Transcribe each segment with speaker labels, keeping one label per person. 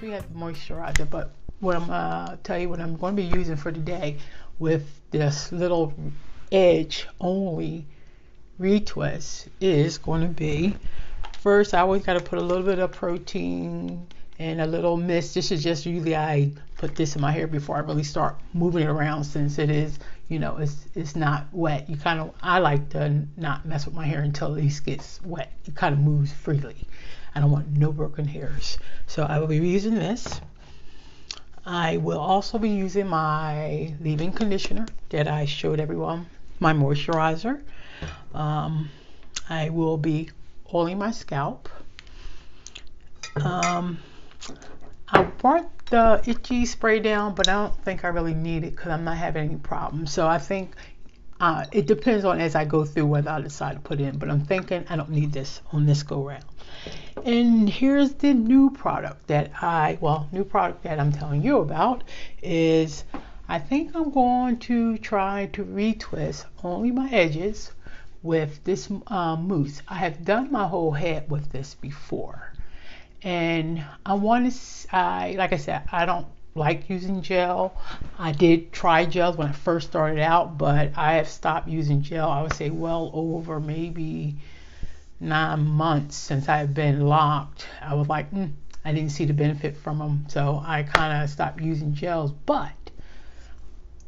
Speaker 1: we have the moisturizer, but what I'm tell you what I'm going to be using for today with this little edge only retwist is going to be, first I always got to put a little bit of protein and a little mist. This is just usually I put this in my hair before I really start moving it around, since it is, you know, it's not wet. You kind of, I like to not mess with my hair until at least gets wet. It kind of moves freely. I don't want no broken hairs. So I will be using this. I will also be using my leave-in conditioner that I showed everyone, my moisturizer. I will be oiling my scalp. I brought the itchy spray down, but I don't think I really need it because I'm not having any problems. So I think it depends on as I go through whether I decide to put it in, but I'm thinking I don't need this on this go round. And here's the new product that I'm telling you about is, I think I'm going to try to retwist only my edges with this mousse. I have done my whole head with this before, and I want to, like I said, I don't like using gel. I did try gels when I first started out, but I have stopped using gel, I would say well over maybe 9 months since I've been locked. I was like, I didn't see the benefit from them, so I kind of stopped using gels. But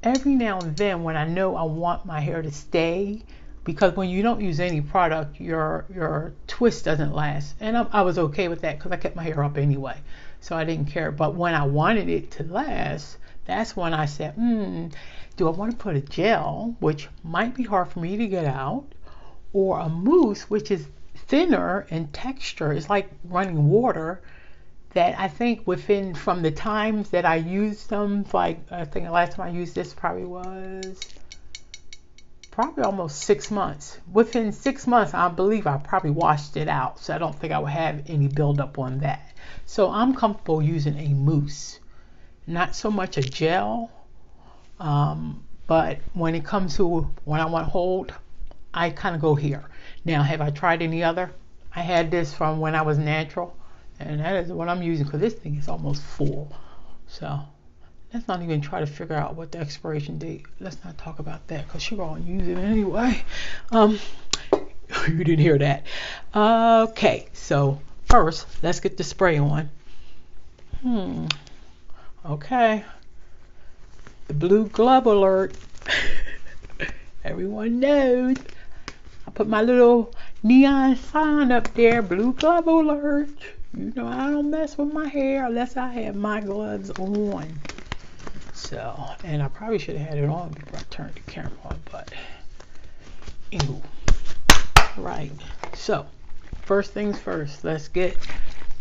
Speaker 1: every now and then, when I know I want my hair to stay, because when you don't use any product, your twist doesn't last, and I was okay with that because I kept my hair up anyway, so I didn't care. But when I wanted it to last, that's when I said, do I want to put a gel, which might be hard for me to get out, or a mousse, which is thinner in texture? It's like running water, that I think from the times that I used them, like I think the last time I used this probably was almost 6 months. Within 6 months, I believe I probably washed it out, so I don't think I would have any buildup on that. So I'm comfortable using a mousse, not so much a gel. But when it comes to when I want hold, I kind of go here. Now, have I tried any other? I had this from when I was natural, and that is what I'm using because this thing is almost full. So let's not even try to figure out what the expiration date. Let's not talk about that because you're going to use it anyway. You didn't hear that. Okay, so first, let's get the spray on. Okay. The blue glove alert. Everyone knows. I put my little neon sign up there, blue glove alert. You know I don't mess with my hair unless I have my gloves on. So, and I probably should have had it on before I turned the camera on, but ew. Right. So, first things first, let's get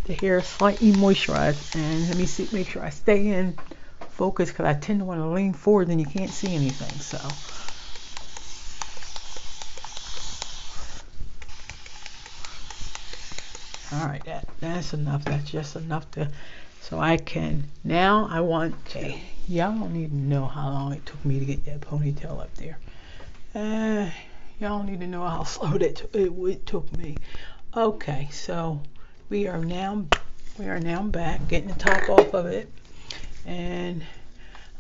Speaker 1: the hair slightly moisturized, and let me see, make sure I stay in focus because I tend to want to lean forward and you can't see anything. So all right, that's enough. That's just enough to, so I can, now I want to, y'all don't need to know how long it took me to get that ponytail up there. Y'all don't need to know how slow it took me. Okay, so we are now back, getting the top off of it, and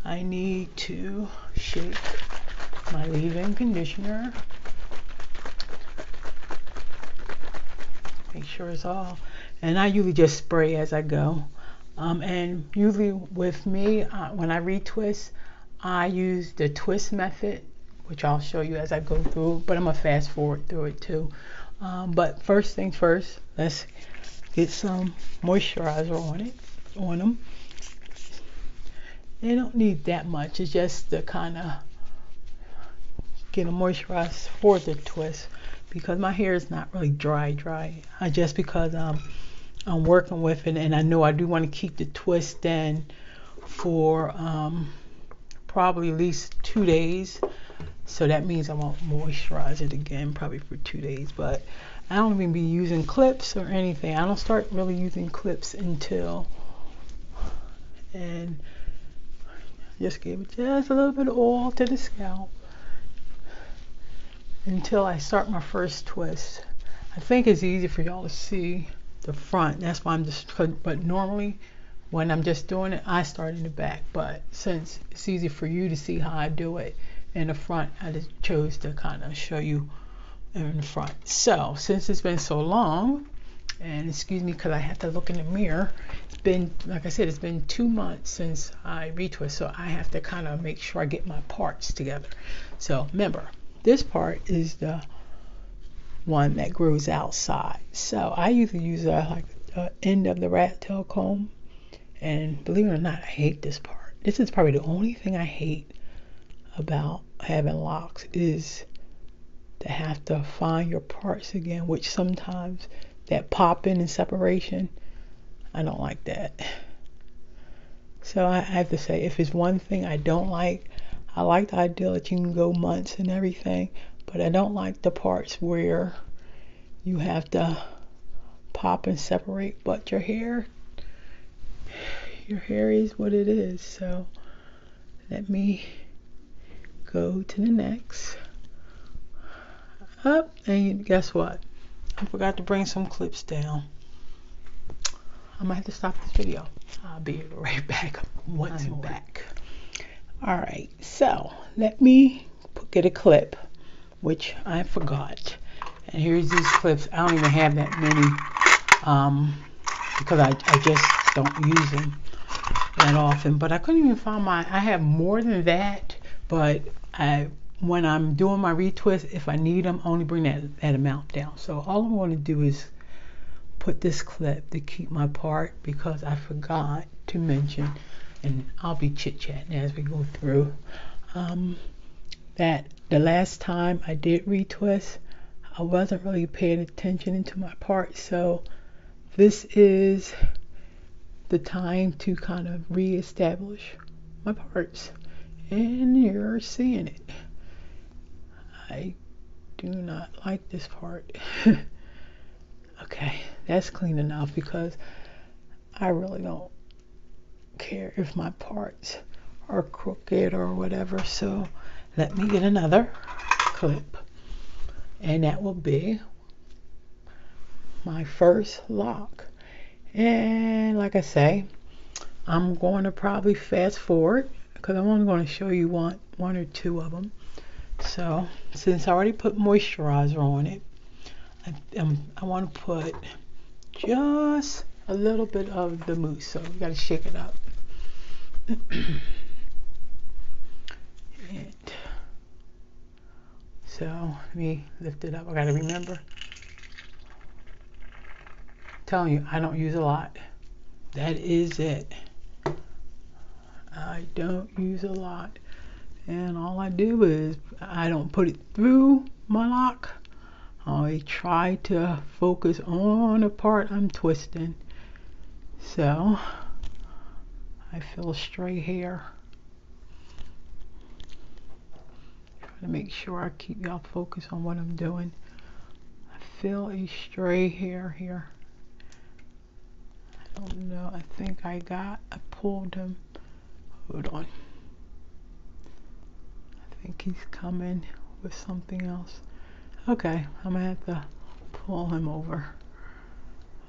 Speaker 1: I need to shake my leave-in conditioner. Make sure it's all, and I usually just spray as I go. And usually with me, when I retwist, I use the twist method, which I'll show you as I go through, but I'm gonna fast forward through it too. But first things first, let's get some moisturizer on them. They don't need that much. It's just to kind of get them moisturized for the twist, because my hair is not really dry. Just because I'm working with it, and I know I do want to keep the twist in for probably at least 2 days. So that means I won't moisturize it again probably for 2 days. But I don't even be using clips or anything. I don't start really using clips until, and just give it just a little bit of oil to the scalp until I start my first twist. I think it's easy for y'all to see the front. That's why I'm just, but normally when I'm just doing it, I start in the back. But since it's easy for you to see how I do it in the front, I just chose to kind of show you in the front. So since it's been so long, and excuse me because I have to look in the mirror, it's been, like I said, it's been 2 months since I retwist, so I have to kind of make sure I get my parts together. So remember, this part is the one that grows outside. So I usually use like the end of the rat tail comb, and believe it or not, I hate this part. This is probably the only thing I hate about having locks, is to have to find your parts again, which sometimes that popping and separation, I don't like that. So I have to say, if it's one thing I don't like, I like the idea that you can go months and everything, but I don't like the parts where you have to pop and separate. But your hair is what it is. So let me go to the next. Up, and guess what? I forgot to bring some clips down. I might have to stop this video. I'll be right back once I'm back. All right, so let me get a clip, which I forgot. And here's these clips. I don't even have that many because I just don't use them that often. But I couldn't even find I have more than that, but when I'm doing my retwist, if I need them, I only bring that amount down. So all I'm going to do is put this clip to keep my part, because I forgot to mention, and I'll be chit-chatting as we go through, that the last time I did retwist, I wasn't really paying attention to my part. So this is the time to kind of re-establish my parts, and you're seeing it. I do not like this part. Okay, that's clean enough, because I really don't care if my parts are crooked or whatever. So let me get another clip, and that will be my first lock. And like I say, I'm going to probably fast forward because I'm only going to show you one or two of them. So since I already put moisturizer on it, I want to put just a little bit of the mousse. So we got to shake it up. And so let me lift it up. I got to remember. I'm telling you, I don't use a lot. That is it. I don't use a lot. And all I do is I don't put it through my lock. I try to focus on the part I'm twisting. So I feel a stray hair. Try to make sure I keep y'all focused on what I'm doing. I feel a stray hair here. I don't know. I think I pulled him. Hold on. I think he's coming with something else. Okay, I'm gonna have to pull him over.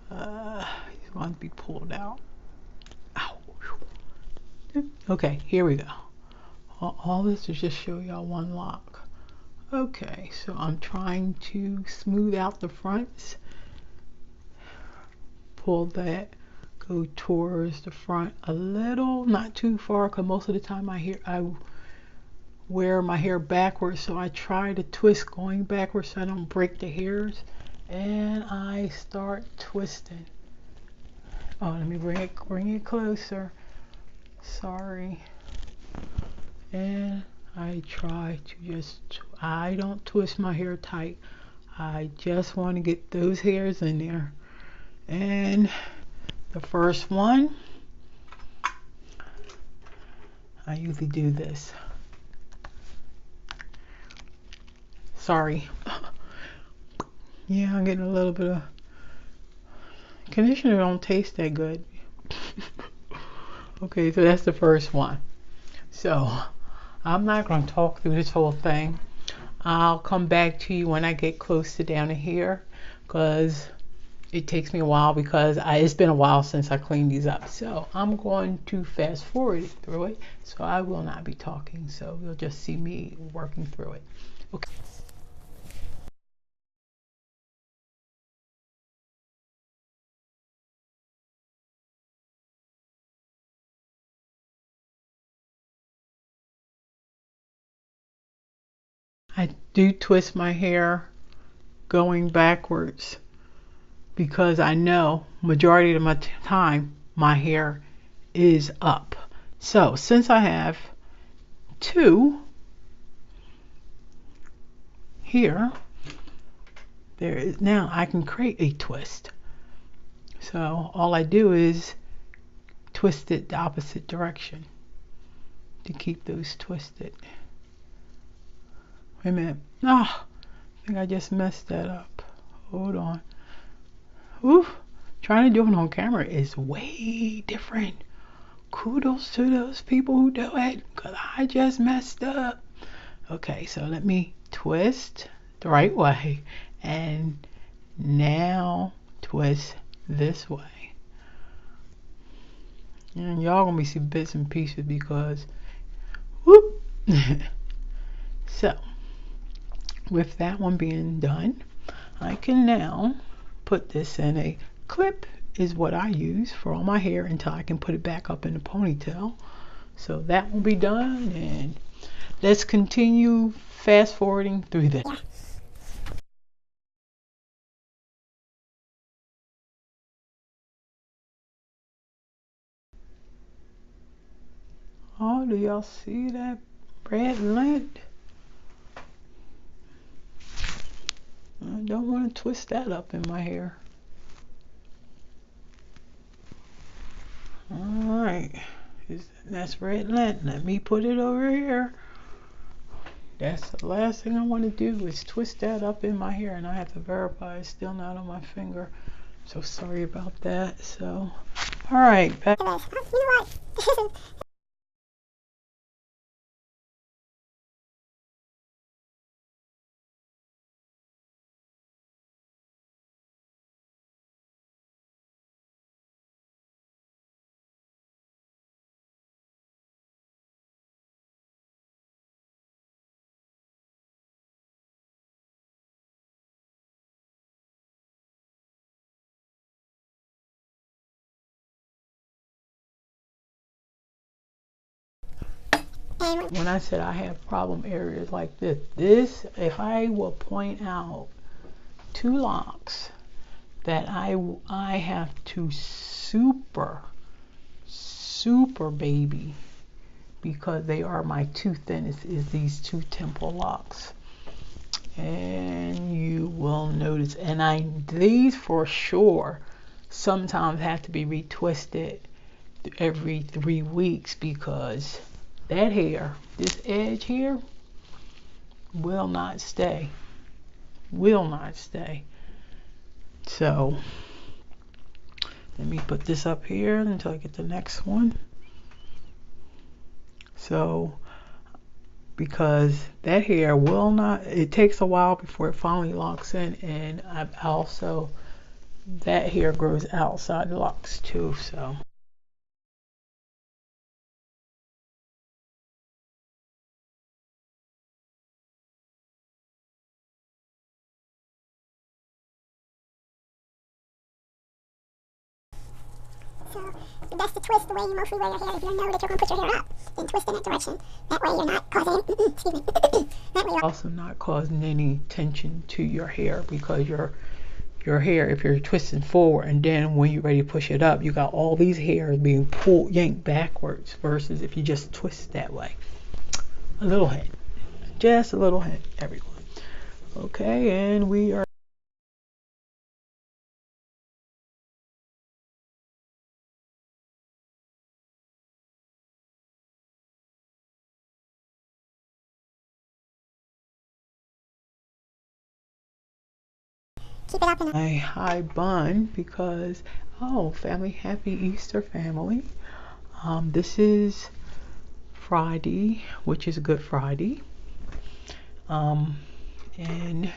Speaker 1: He's going to be pulled out. Ow. Okay, here we go. All this is just show y'all one lock. Okay, so I'm trying to smooth out the fronts. Pull that, go towards the front a little, not too far, because most of the time I wear my hair backwards, so I try to twist going backwards so I don't break the hairs, and I start twisting. Oh, let me bring it closer. Sorry. And I try to I don't twist my hair tight. I just want to get those hairs in there. And the first one, I usually do this. Sorry. Yeah, I'm getting a little bit of conditioner. Don't taste that good. Okay, so that's the first one. So I'm not going to talk through this whole thing. I'll come back to you when I get close to down to here, because it takes me a while because it's been a while since I cleaned these up. So I'm going to fast forward through it. So I will not be talking. So you'll just see me working through it. Okay. I do twist my hair going backwards because I know majority of my time my hair is up. So since I have two here, there is now I can create a twist. So all I do is twist it the opposite direction to keep those twisted. Wait a minute. Ah, I think I just messed that up. Hold on. Oof. Trying to do it on camera is way different. Kudos to those people who do it, because I just messed up. Okay, so let me twist the right way and now twist this way. And y'all gonna be seeing bits and pieces because whoop. So with that one being done, I can now put this in a clip is what I use for all my hair until I can put it back up in the ponytail. So that will be done, and let's continue fast forwarding through this. Oh, do y'all see that red lint? I don't want to twist that up in my hair. Alright, that's red lint. Let me put it over here. That's the last thing I want to do is twist that up in my hair, and I have to verify it's still not on my finger. So sorry about that. So, alright, back.
Speaker 2: You know what?
Speaker 1: When I said I have problem areas like this, if I will point out two locks that I have to super baby because they are my two thinnest is these two temple locks. And you will notice, and these for sure sometimes have to be retwisted every 3 weeks because that hair, this edge here, will not stay. So let me put this up here until I get the next one. So because that hair will not, it takes a while before it finally locks in, and I also, that hair grows outside the locks too. So
Speaker 2: So best to twist the way you mostly wear your hair. If you know that you're going to put your hair up, then twist in that direction. That way you're not causing, excuse me, that way you're
Speaker 1: also not causing any tension to your hair because your hair, if you're twisting forward and then when you're ready to push it up, you got all these hairs being pulled, yanked backwards versus if you just twist that way. A little hint, just a little hint, everyone. Okay, and we are
Speaker 2: keep it up in
Speaker 1: a high bun because family, happy Easter family. This is Friday, which is Good Friday, and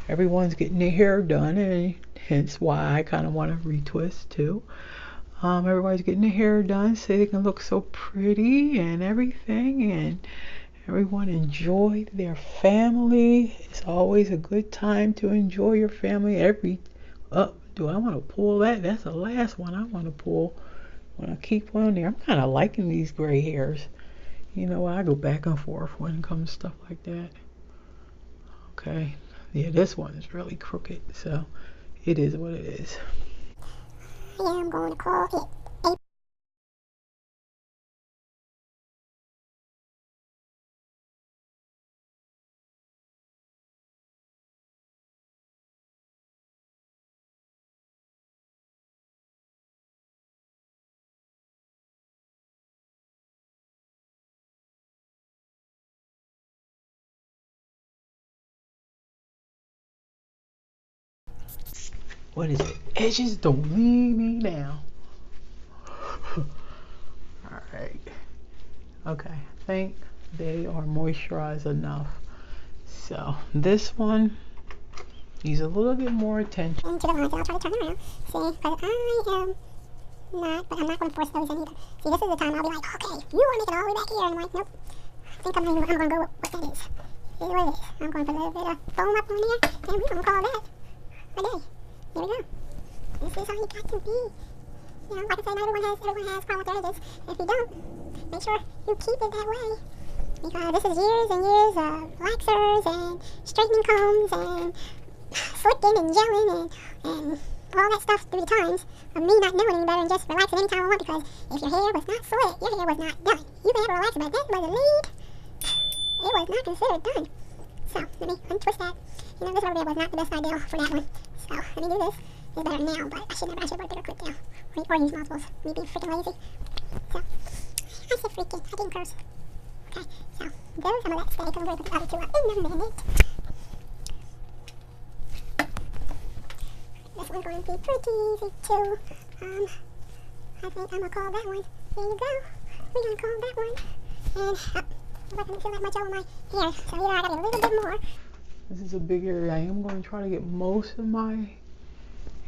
Speaker 1: everyone's getting their hair done, and hence why I kind of want to retwist too. Everybody's getting their hair done so they can look so pretty and everything, and everyone enjoyed their family. It's always a good time to enjoy your family. Do I want to pull that? That's the last one I want to pull. When I keep on there, I'm kind of liking these gray hairs. You know, I go back and forth when it comes to stuff like that. Okay, yeah, this one is really crooked, so it is what it is.
Speaker 2: I am going to call it a
Speaker 1: What is it? Edges don't leave me down. Alright. Okay, I think they are moisturized enough. So this one needs a little bit more attention.
Speaker 2: into the lines, and I'll try to turn around. See, because I am not, but I'm not going to force those in either. See, this is the time I'll be like, okay, you want to make it all the way back here, and I'm like, nope. I think I'm going to go with what that is. This is what it is. I'm going to put a little bit of foam up on there, and we're going to call that a day. Here we go. This is how you got to be. You know, like I say, not everyone has problems with their edges. If you don't, make sure you keep it that way. Because this is years and years of waxers and straightening combs and slicking and gelling and all that stuff through the times of me not knowing any better and just relaxing anytime I want, because if your hair was not slick, your hair was not done. You can have a relaxer, but that was a lead. It was not considered done. So, let me untwist that. You know, this over there was not the best idea for that one. So, let me do this. It's better now, but I should put a bigger clip down. Or use multiples. Me being freaking lazy. So, I said freaking. I didn't curse. Okay, so, there's some of that steak. I'm going to put the other two up in a minute. This one's going to be pretty easy too. I think I'm going to call that one. There you go. We're going to call that one. And, I'm not going to feel that much over my hair. So here I got a little bit more.
Speaker 1: This is a big area. I am going to try to get most of my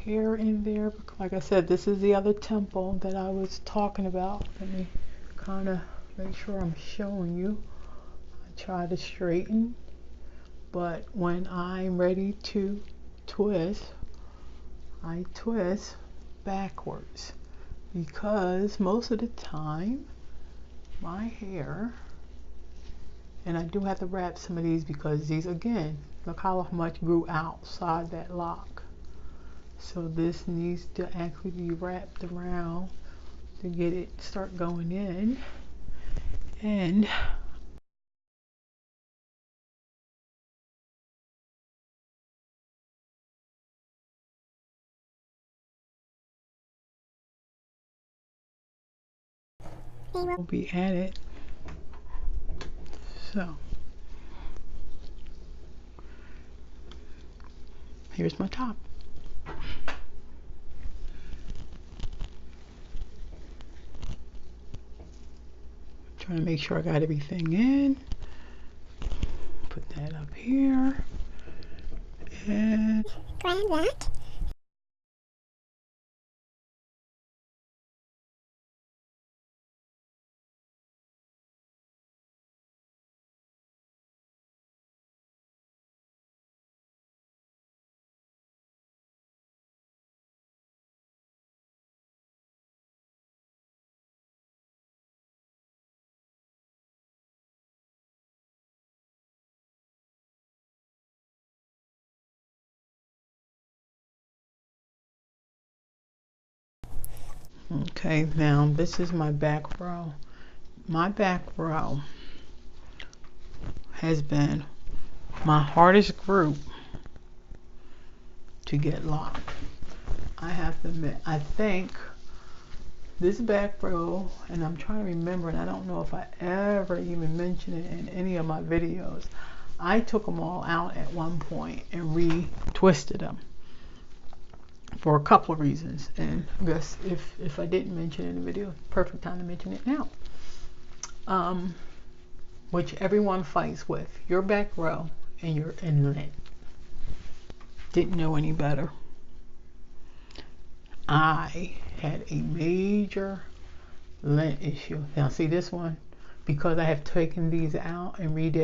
Speaker 1: hair in there. Like I said, this is the other temple that I was talking about. Let me kind of make sure I'm showing you. I try to straighten, but when I'm ready to twist, I twist backwards, because most of the time my hair, and I do have to wrap some of these because these, again, look how much grew outside that lock. So this needs to actually be wrapped around to get it start going in. And will be added. So here's my top. Trying to make sure I got everything in. Put that up here. And
Speaker 2: grab that.
Speaker 1: okay, now this is my back row. My back row has been my hardest group to get locked. I have to admit, I think this back row, and I'm trying to remember, and I don't know if I ever even mentioned it in any of my videos, I took them all out at one point and retwisted them for a couple of reasons, and I guess if I didn't mention it in the video, perfect time to mention it now. Which everyone fights with, your back row and your inlet. didn't know any better. I had a major lint issue. Now see this one, because I have taken these out and redid.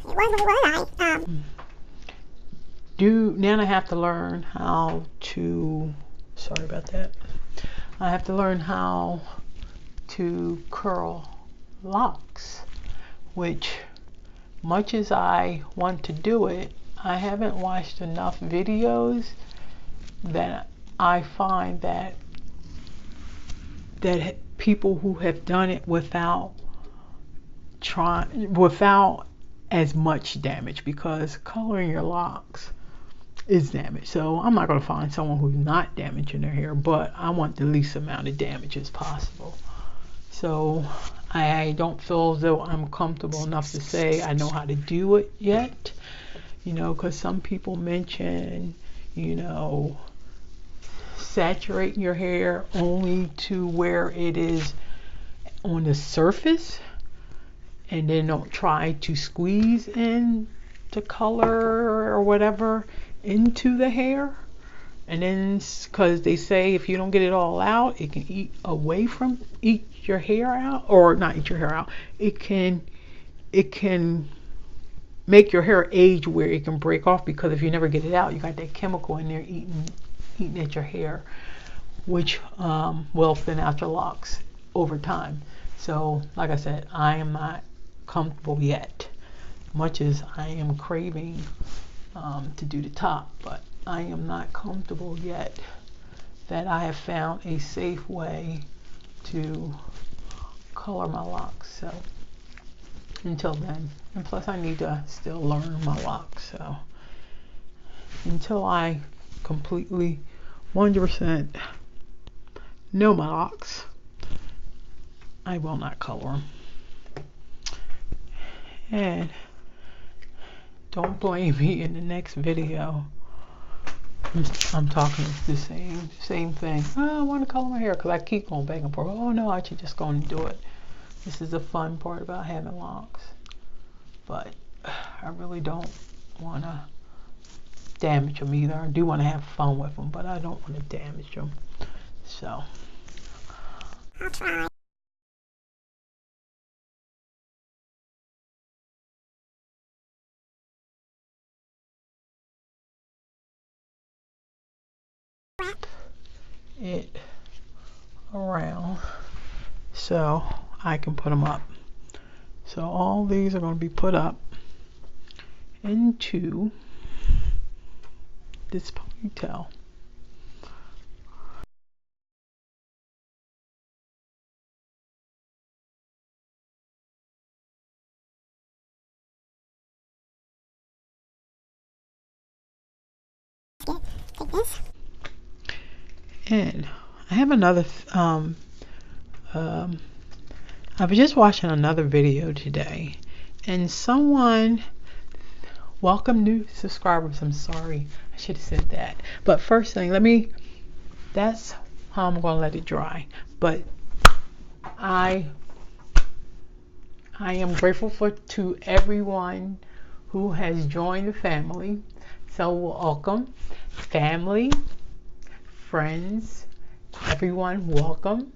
Speaker 2: It was what it was.
Speaker 1: Now I have to learn how to, sorry about that. I have to learn how to curl locks, which much as I want to do it, I haven't watched enough videos that I find that people who have done it without as much damage, because coloring your locks is damage. So I'm not going to find someone who's not damaging their hair, but I want the least amount of damage as possible. So I don't feel as though I'm comfortable enough to say I know how to do it yet, you know, because some people mention, you know, saturating your hair only to where it is on the surface, and then don't try to squeeze in the color or whatever into the hair. And then because they say if you don't get it all out, it can eat your hair out, or not eat your hair out, it can make your hair age where it can break off, because if you never get it out, you got that chemical in there eating at your hair, which will thin out your locks over time. So like I said, I am not comfortable yet, much as I am craving to do the top, but I am not comfortable yet that I have found a safe way to color my locks. So until then, and plus I need to still learn my locks, so until I completely 100% know my locks, I will not color them. And don't blame me in the next video. I'm talking the same thing. Oh, I want to color my hair, because I keep going back and forth. Oh no, I should just go and do it. This is the fun part about having locks. But I really don't want to damage them either. I do want to have fun with them, but I don't want to damage them. So
Speaker 2: I'll try.
Speaker 1: it around so I can put them up. So all these are going to be put up into this ponytail.
Speaker 2: Take this.
Speaker 1: And I have another I was just watching another video today, and someone, welcome new subscribers, I'm sorry, I should have said that. But first thing, that's how I'm going to let it dry. But I am grateful to everyone who has joined the family. So welcome, family, friends, everyone, welcome.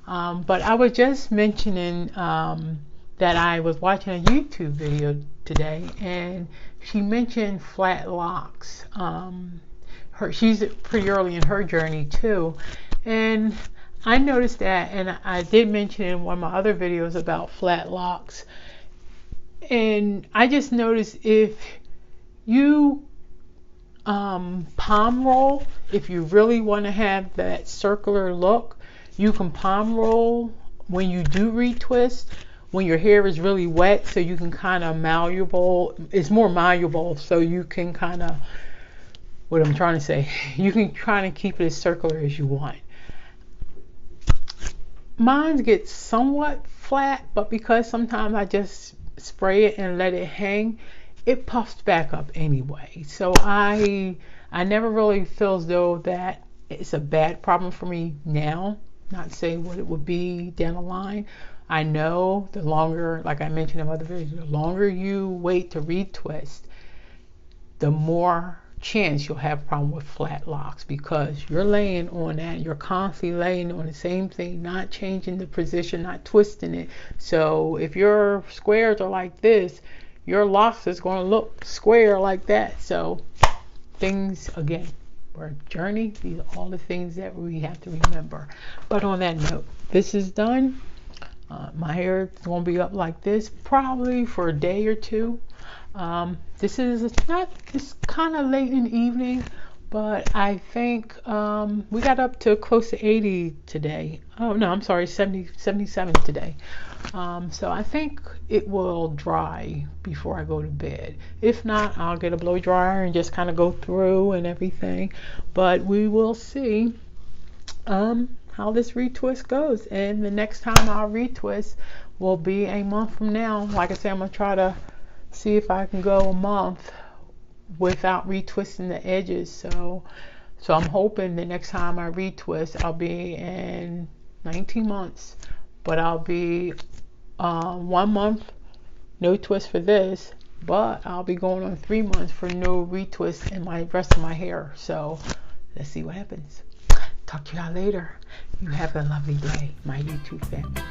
Speaker 1: But I was just mentioning that I was watching a YouTube video today, and she mentioned flat locks. She's pretty early in her journey too, and I noticed that, and I did mention in one of my other videos about flat locks. And I just noticed, if you palm roll, if you really want to have that circular look, you can palm roll when you do retwist, when your hair is really wet, so you can kind of malleable. It's more malleable, so you can kind of, what I'm trying to say, you can try to keep it as circular as you want. Mine gets somewhat flat, but because sometimes I just spray it and let it hang, it puffs back up anyway. So I never really feel as though that it's a bad problem for me now. Not saying what it would be down the line. I know the longer, like I mentioned in other videos, the longer you wait to retwist, the more chance you'll have a problem with flat locks, because you're laying on that, you're constantly laying on the same thing, not changing the position, not twisting it. So if your squares are like this, your locks is going to look square like that. So things, again, we're a journey. These are all the things that we have to remember. But on that note, this is done. My hair is going to be up like this probably for a day or two. This is it's kind of late in the evening, but I think we got up to close to 80 today. Oh no, I'm sorry, 77 today. So I think it will dry before I go to bed. If not, I'll get a blow dryer and just kind of go through and everything. But we will see how this retwist goes. And the next time I'll retwist will be a month from now. Like I said, I'm going to try to see if I can go a month without retwisting the edges. So I'm hoping the next time I retwist, I'll be in 19 months, but I'll be 1 month no twist for this, but I'll be going on 3 months for no retwist in my rest of my hair. So let's see what happens. Talk to y'all later. You have a lovely day, my YouTube family.